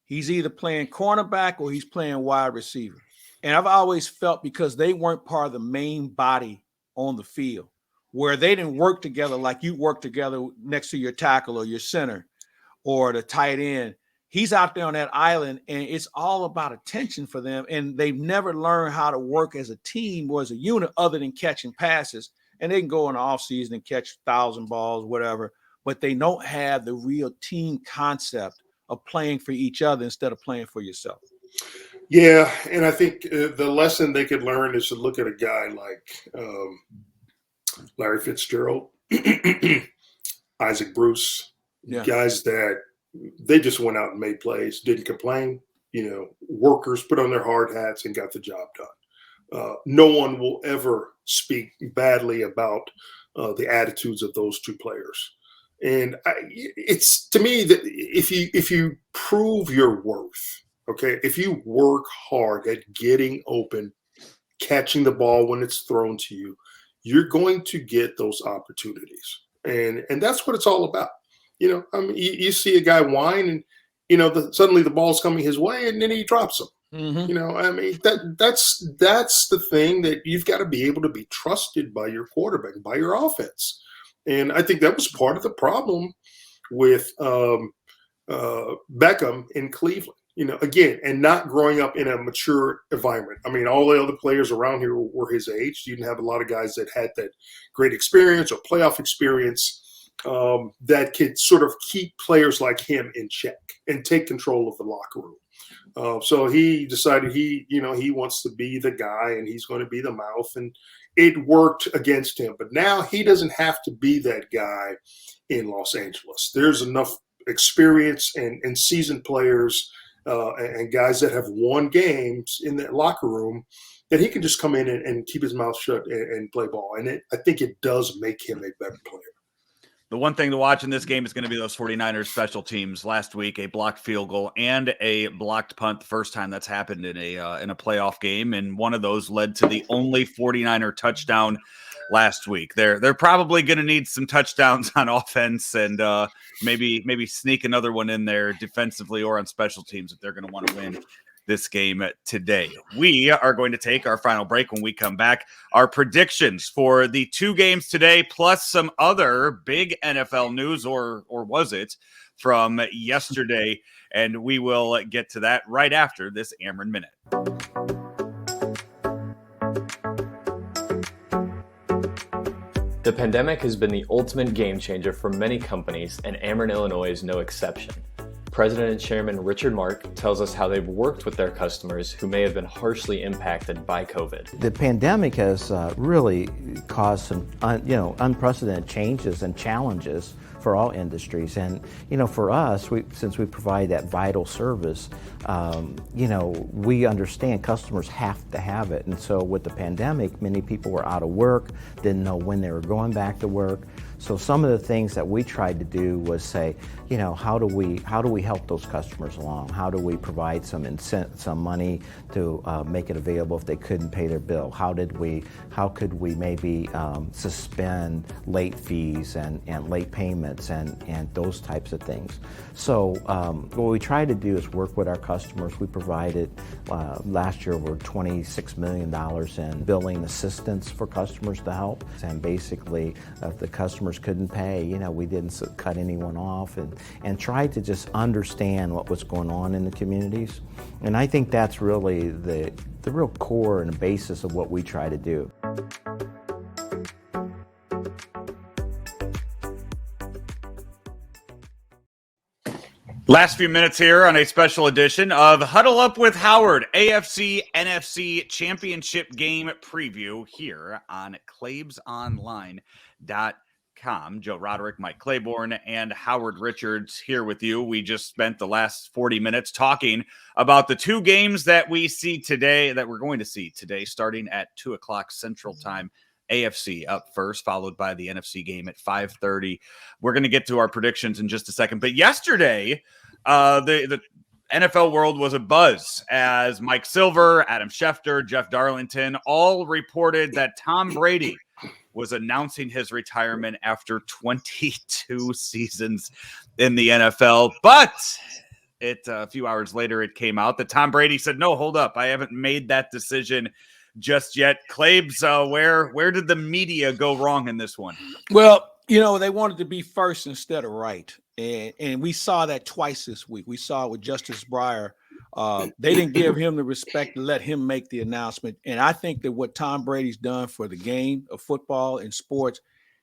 he's either playing cornerback or he's playing wide receiver. And I've always felt because they weren't part of the main body on the field, where they didn't work together like you work together next to your tackle or your center or the tight end. He's out there on that island, and it's all about attention for them. And they've never learned how to work as a team or as a unit other than catching passes. And they can go in the offseason and catch 1,000 balls, whatever, but they don't have the real team concept of playing for each other instead of playing for yourself. Yeah, and I think the lesson they could learn is to look at a guy like Larry Fitzgerald, Isaac Bruce, guys that they just went out and made plays, didn't complain, workers put on their hard hats and got the job done. No one will ever speak badly about the attitudes of those two players. And it's to me that if you prove your worth, okay, if you work hard at getting open, catching the ball when it's thrown to you, you're going to get those opportunities. And that's what it's all about. You see a guy whine and, suddenly the ball's coming his way and then he drops them. Mm-hmm. That's the thing that you've got to be able to be trusted by your quarterback, by your offense. And I think that was part of the problem with Beckham in Cleveland. Again, and not growing up in a mature environment. I mean, all the other players around here were his age. You didn't have a lot of guys that had that great experience or playoff experience that could sort of keep players like him in check and take control of the locker room. So he decided he wants to be the guy and he's going to be the mouth, and it worked against him. But now he doesn't have to be that guy in Los Angeles. There's enough experience and seasoned players and guys that have won games in that locker room that he can just come in and keep his mouth shut and play ball. And I think it does make him a better player. The one thing to watch in this game is going to be those 49ers special teams. Last week, a blocked field goal and a blocked punt, the first time that's happened in a playoff game, and one of those led to the only 49er touchdown last week. They're probably going to need some touchdowns on offense and maybe sneak another one in there defensively or on special teams if they're going to want to win this game today. We are going to take our final break. When we come back, our predictions for the two games today, plus some other big NFL news, or was it, from yesterday. And we will get to that right after this Ameren Minute. The pandemic has been the ultimate game changer for many companies, and Ameren, Illinois is no exception. President and Chairman Richard Mark tells us how they've worked with their customers who may have been harshly impacted by COVID. The pandemic has really caused some unprecedented changes and challenges for all industries. And, for us, since we provide that vital service, we understand customers have to have it. And so with the pandemic, many people were out of work, didn't know when they were going back to work. So some of the things that we tried to do was say, how do we help those customers along? How do we provide some money to make it available if they couldn't pay their bill? How could we maybe suspend late fees and late payments and those types of things? So what we try to do is work with our customers. We provided last year over $26 million in billing assistance for customers to help. And basically, if the customers couldn't pay, we didn't cut anyone off and tried to just understand what was going on in the communities. And I think that's really the real core and the basis of what we try to do. Last few minutes here on a special edition of Huddle Up with Howard, AFC NFC Championship Game preview here on ClaibsOnline.com. Joe Roderick, Mike Claiborne, and Howard Richards here with you. We just spent the last 40 minutes talking about the two games that we see today, that we're going to see today, starting at 2 o'clock Central Time. AFC up first, followed by the NFC game at 5:30. We're going to get to our predictions in just a second. But yesterday, the NFL world was abuzz as Mike Silver, Adam Schefter, Jeff Darlington all reported that Tom Brady was announcing his retirement after 22 seasons in the NFL. But a few hours later, it came out that Tom Brady said, "No, hold up, I haven't made that decision just yet." Claibs, where did the media go wrong in this one? Well, they wanted to be first instead of right. And we saw that twice this week. We saw it with Justice Breyer. They didn't give him the respect to let him make the announcement. And I think that what Tom Brady's done for the game of football and sports,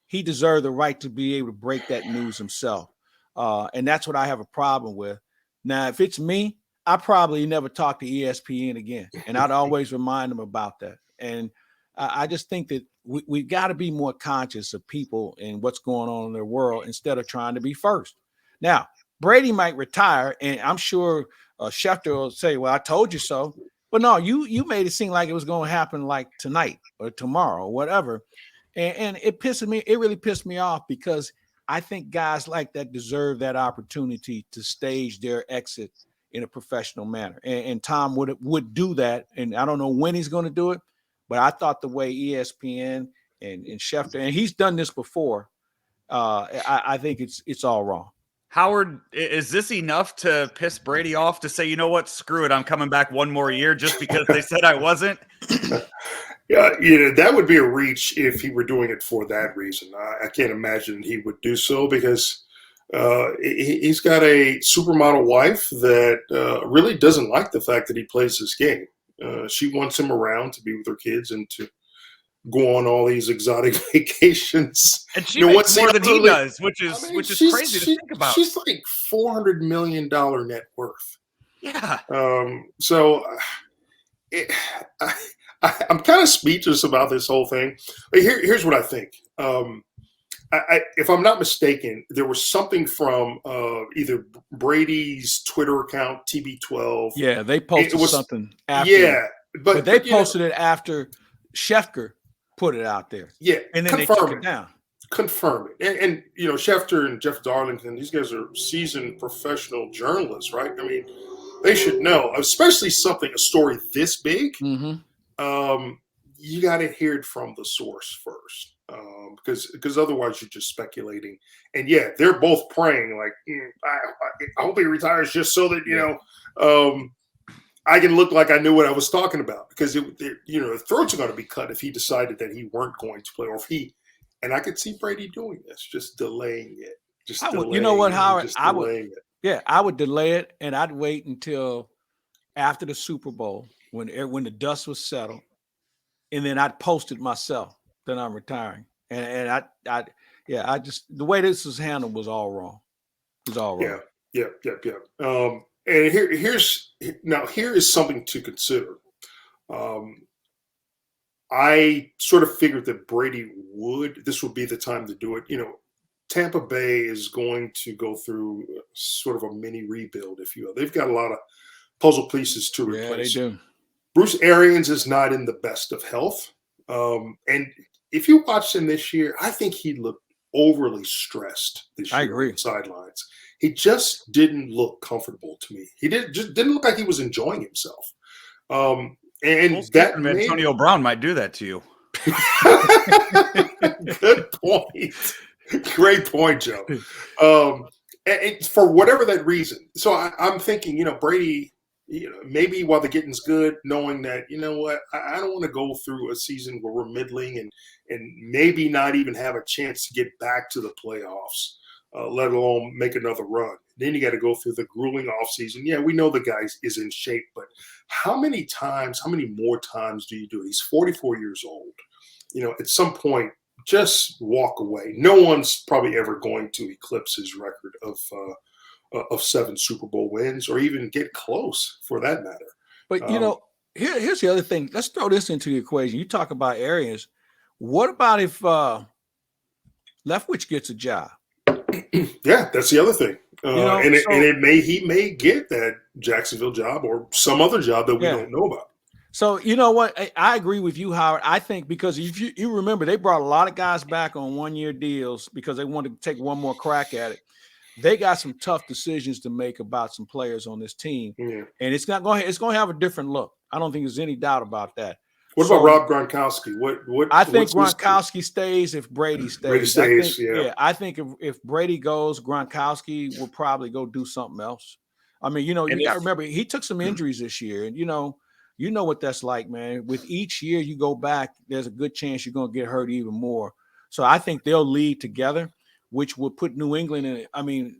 he deserved the right to be able to break that news himself. And that's what I have a problem with. Now, if it's me, I probably never talk to ESPN again. And I'd always remind them about that. And I just think that we got to be more conscious of people and what's going on in their world instead of trying to be first. Now, Brady might retire, and I'm sure Schefter will say, "Well, I told you so." But no, you made it seem like it was going to happen like tonight or tomorrow or whatever. And it really pissed me off because I think guys like that deserve that opportunity to stage their exit in a professional manner. And Tom would do that. And I don't know when he's going to do it, but I thought the way ESPN and Schefter, and he's done this before, I think it's all wrong. Howard, is this enough to piss Brady off to say, you know what, screw it, I'm coming back one more year just because they said I wasn't? Yeah, that would be a reach if he were doing it for that reason. I can't imagine he would do so because he's got a supermodel wife that really doesn't like the fact that he plays this game. She wants him around to be with her kids and to go on all these exotic vacations. And she makes more than he does, which is crazy to think about. She's like $400 million net worth. Yeah. So I'm kind of speechless about this whole thing. Here's what I think. If I'm not mistaken, there was something from either Brady's Twitter account, TB12. Yeah, they posted something after. Yeah, but they posted it after Schefter put it out there. Yeah, and then they took it down. Confirm it. And Schefter and Jeff Darlington, these guys are seasoned professional journalists, right? I mean, they should know, especially a story this big. Mm-hmm. You got to hear it from the source first, because otherwise you're just speculating. And yeah, they're both praying like, I hope he retires just so that I can look like I knew what I was talking about, because the throats are going to be cut if he decided that he weren't going to play, or if he. And I could see Brady doing this, just delaying it. You know what, Howard? I would delay it, and I'd wait until after the Super Bowl when the dust was settled, and then I'd post it myself that I'm retiring. And I just, the way this was handled was all wrong. It was all wrong. Yeah. And here is something to consider. I sort of figured that Brady this would be the time to do it. Tampa Bay is going to go through sort of a mini rebuild, if you will. They've got a lot of puzzle pieces to replace. Yeah, they do. Bruce Arians is not in the best of health. And if you watched him this year, I think he looked overly stressed this year. I agree. On the sidelines. He just didn't look comfortable to me. He didn't look like he was enjoying himself. And that Antonio Brown might do that to you. Good point. Great point, Joe. And for whatever that reason. So I'm thinking, Brady, maybe while the getting's good, knowing that, I don't want to go through a season where we're middling and maybe not even have a chance to get back to the playoffs, let alone make another run. Then you got to go through the grueling offseason. Yeah, we know the guy is in shape, but how many more times do you do it? He's 44 years old. At some point, just walk away. No one's probably ever going to eclipse his record of 7 Super Bowl wins, or even get close for that matter. But, here's the other thing. Let's throw this into the equation. You talk about Arians. What about if Leftwich gets a job? Yeah, that's the other thing. He may get that Jacksonville job or some other job that we don't know about. So, you know what? I agree with you, Howard. I think because if you remember, they brought a lot of guys back on 1-year deals because they wanted to take one more crack at it. They got some tough decisions to make about some players on this team. Yeah. And it's going to have a different look. I don't think there's any doubt about that. What about Rob Gronkowski? I think Gronkowski stays if Brady stays. Brady stays, I think if Brady goes, Gronkowski will probably go do something else. I mean, you got to remember he took some Mm-hmm. injuries this year, and you know what that's like, man. With each year you go back, there's a good chance you're going to get hurt even more. So I think they'll lead together, which will put New England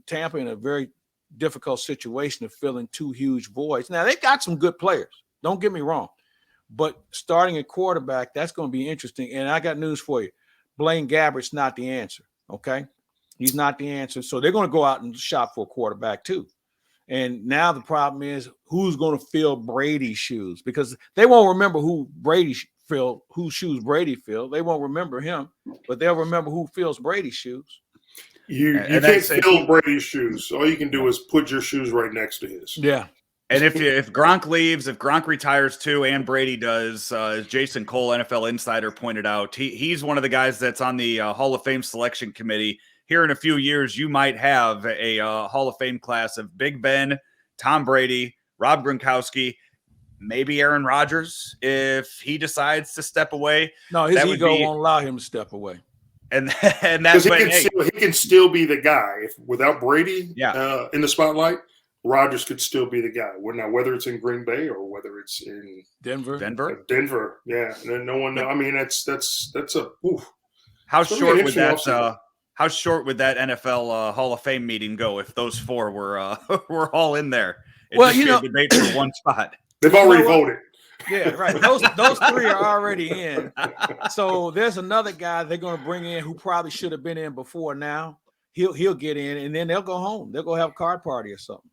Tampa in a very difficult situation of filling two huge voids. Now they got some good players. Don't get me wrong, but starting at quarterback, that's going to be interesting. And I got news for you: Blaine Gabbert's not the answer. Okay, he's not the answer. So they're going to go out and shop for a quarterback too. And now the problem is who's going to fill Brady's shoes, because they won't remember whose shoes Brady filled. They won't remember him, but they'll remember who fills Brady's shoes. You can't fill Brady's shoes. All you can do is put your shoes right next to his. Yeah. And if Gronk leaves, if Gronk retires too, and Brady does, as Jason Cole, NFL Insider, pointed out, he's one of the guys that's on the Hall of Fame selection committee. Here in a few years, you might have a Hall of Fame class of Big Ben, Tom Brady, Rob Gronkowski, maybe Aaron Rodgers if he decides to step away. No, his ego won't allow him to step away. And that's he can still be the guy without Brady in the spotlight. Rodgers could still be the guy. Whether it's in Green Bay or whether it's in Denver. Yeah, no one knows. I mean, that's a oof. How short would that NFL Hall of Fame meeting go if those four were all in there? It'd be a debate for one spot. They've already voted. Yeah, right. Those three are already in. So there's another guy they're going to bring in who probably should have been in before now. He'll get in, and then they'll go home. They'll go have a card party or something.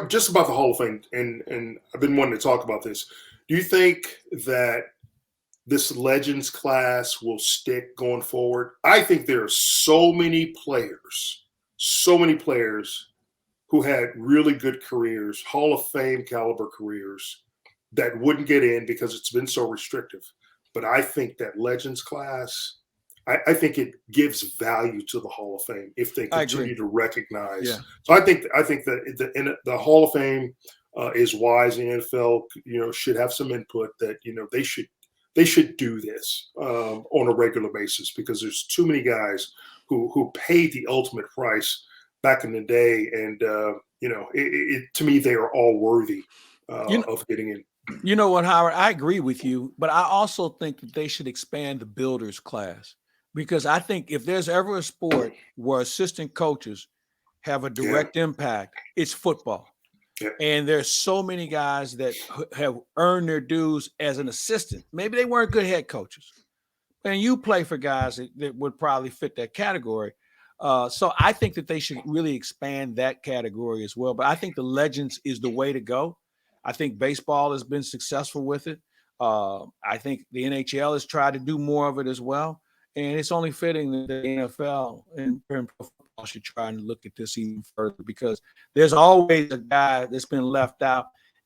Just about the Hall of Fame, and I've been wanting to talk about this. Do you think that this Legends class will stick going forward? I think there are so many players who had really good careers, Hall of Fame caliber careers, that wouldn't get in because it's been so restrictive. But I think that Legends class, I think it gives value to the Hall of Fame if they continue to recognize. Yeah. So I think that the Hall of Fame is wise. The NFL, should have some input that they should do this on a regular basis, because there's too many guys who paid the ultimate price back in the day, and to me they are all worthy of getting in. You know what, Howard? I agree with you, but I also think that they should expand the builders class, because I think if there's ever a sport where assistant coaches have a direct impact, it's football. Yeah. And there's so many guys that have earned their dues as an assistant. Maybe they weren't good head coaches, and you play for guys that would probably fit that category. So I think that they should really expand that category as well. But I think the Legends is the way to go. I think baseball has been successful with it. I think the NHL has tried to do more of it as well. And it's only fitting that the NFL and football should try and look at this even further, because there's always a guy that's been left out.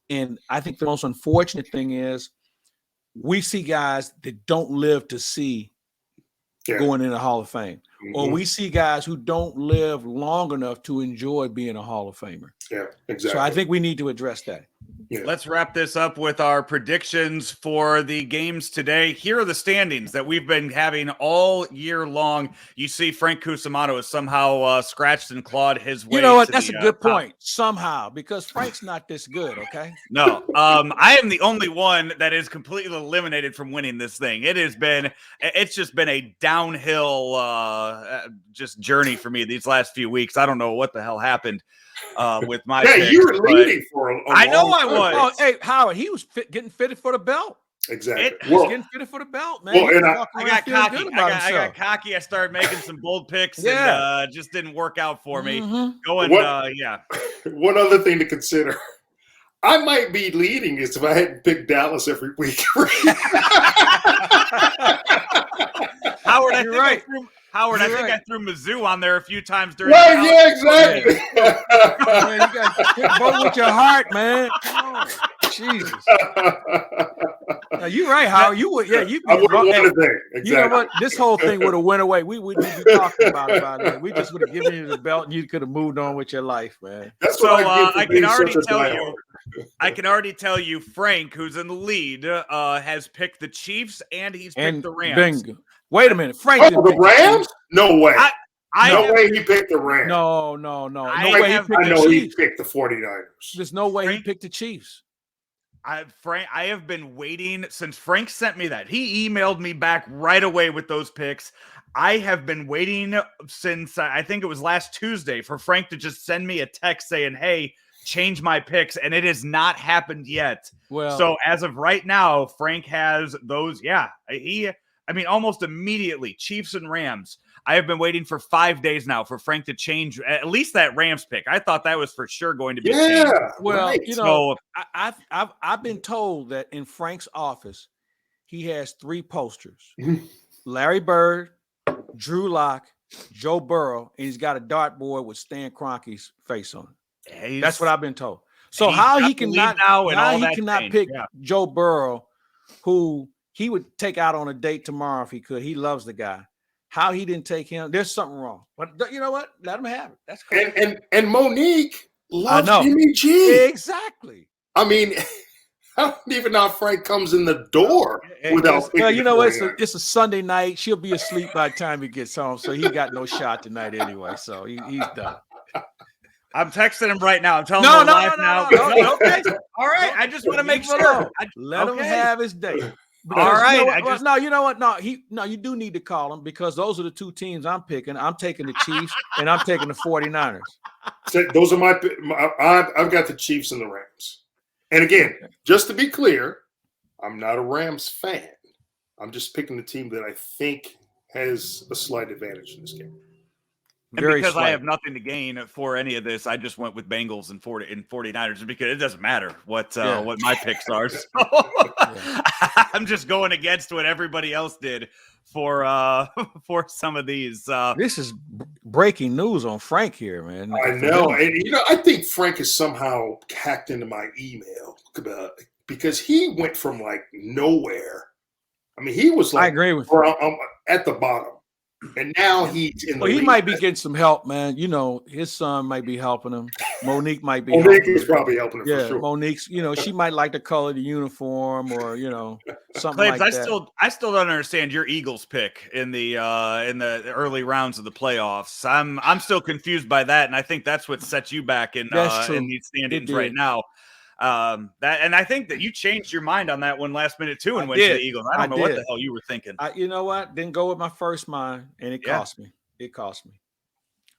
And I think the most unfortunate thing is we see guys that don't live to see going in the Hall of Fame. Mm-hmm. Or we see guys who don't live long enough to enjoy being a Hall of Famer. Yeah, exactly. So I think we need to address that. Yeah. Let's wrap this up with our predictions for the games today. Here are the standings that we've been having all year long. You see Frank Cusimano has somehow scratched and clawed his way. You know what? That's a good point. Somehow, because Frank's not this good, okay? No. I am the only one that is completely eliminated from winning this thing. It's just been a downhill just journey for me these last few weeks. I don't know what the hell happened with my picks, you were leading for a I know I was. Oh, hey, Howard, he was getting fitted for the belt. Exactly. He was getting fitted for the belt, man. Well, I got cocky. I got cocky. I started making some bold picks, and just didn't work out for me. Mm-hmm. One other thing to consider. I might be leading this if I hadn't picked Dallas every week. Howard, I think I threw Mizzou on there a few times during. Right, yeah, exactly. Man, you got to vote with your heart, man. Oh, Jesus. Now, you're right, Howard. You would, you. I would have wanted that. Exactly. You know what? This whole thing would have went away. We wouldn't be talking about it. We just would have given you the belt, and you could have moved on with your life, man. That's what I can already tell you. I can already tell you, Frank, who's in the lead, has picked the Chiefs, and he's picked the Rams. Bingo. Wait a minute, Frank. The Rams? No way. No way he picked the Rams. No way he picked I know the he Chiefs. picked the 49ers. There's no way he picked the Chiefs. Frank, I have been waiting since Frank sent me that. He emailed me back right away with those picks. I have been waiting since I think it was last Tuesday for Frank to just send me a text saying, hey, change my picks, and it has not happened yet. Well, so as of right now, Frank has those. Yeah, almost immediately, Chiefs and Rams. I have been waiting for 5 days now for Frank to change at least that Rams pick. I thought that was for sure going to be changed. Well, right. I've been told that in Frank's office, he has 3 posters: Larry Bird, Drew Lock, Joe Burrow, and he's got a dartboard with Stan Kroenke's face on it. That's what I've been told. So how he cannot pick Joe Burrow, who he would take out on a date tomorrow if he could. He loves the guy. How he didn't take him, there's something wrong. But you know what? Let him have it. That's crazy. And Monique loves Jimmy G. Exactly. I mean, I don't even know if Frank comes in the door without. Well, you know, it's a Sunday night. She'll be asleep by the time he gets home, so he got no shot tonight anyway. So he's done. I'm texting him right now. I'm telling him live now. No. All right. I just want to make sure. Let him have his day. Because, all right. You know what? You do need to call him because those are the 2 teams I'm picking. I'm taking the Chiefs and I'm taking the 49ers. So those are I've got the Chiefs and the Rams. And again, just to be clear, I'm not a Rams fan. I'm just picking the team that I think has a slight advantage in this game. And because I have nothing to gain for any of this, I just went with Bengals and 49ers because it doesn't matter what my picks are. So I'm just going against what everybody else did for some of these. This is breaking news on Frank here, man. I know. And, I think Frank is somehow hacked into my email because he went from like nowhere. I mean, he was like, I agree with you. At the bottom. And now he's in the he league. might be getting some help, man. His son might be helping him. Monique might be Monique is probably helping him for sure. Monique's, she might like the color of the uniform or, something Claibs, like that. I still don't understand your Eagles pick in the early rounds of the playoffs. I'm still confused by that, and I think that's what sets you back in these standings right now. And I think that you changed your mind on that one last minute too and went to the Eagles. I don't know what the hell you were thinking. You know what? Didn't go with my first mind, and it cost me. It cost me.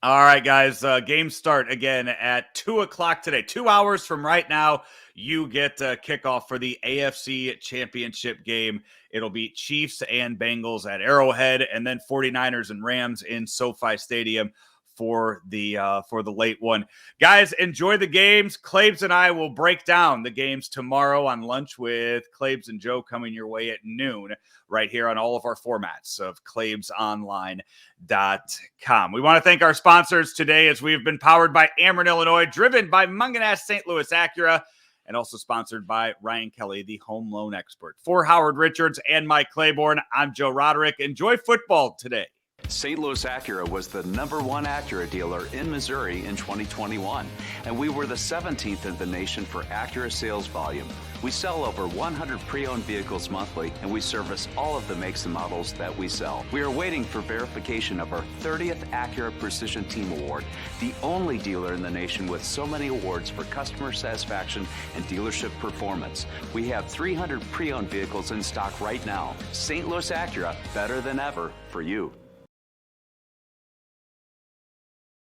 All right, guys. Games start again at 2:00 today. 2 hours from right now, you get kickoff for the AFC Championship game. It'll be Chiefs and Bengals at Arrowhead, and then 49ers and Rams in SoFi Stadium for the late one. Guys, enjoy the games. Claibs and I will break down the games tomorrow on Lunch with Claibs and Joe, coming your way at noon right here on all of our formats of claibsonline.com. We want to thank our sponsors today as we have been powered by Ameren, Illinois, driven by Munganess St. Louis Acura, and also sponsored by Ryan Kelly, the home loan expert. For Howard Richards and Mike Claiborne, I'm Joe Roderick. Enjoy football today. St. Louis Acura was the #1 Acura dealer in Missouri in 2021, and we were the 17th in the nation for Acura sales volume. We sell over 100 pre-owned vehicles monthly, and we service all of the makes and models that we sell. We are waiting for verification of our 30th Acura Precision Team Award, the only dealer in the nation with so many awards for customer satisfaction and dealership performance. We have 300 pre-owned vehicles in stock right now. St. Louis Acura, better than ever for you.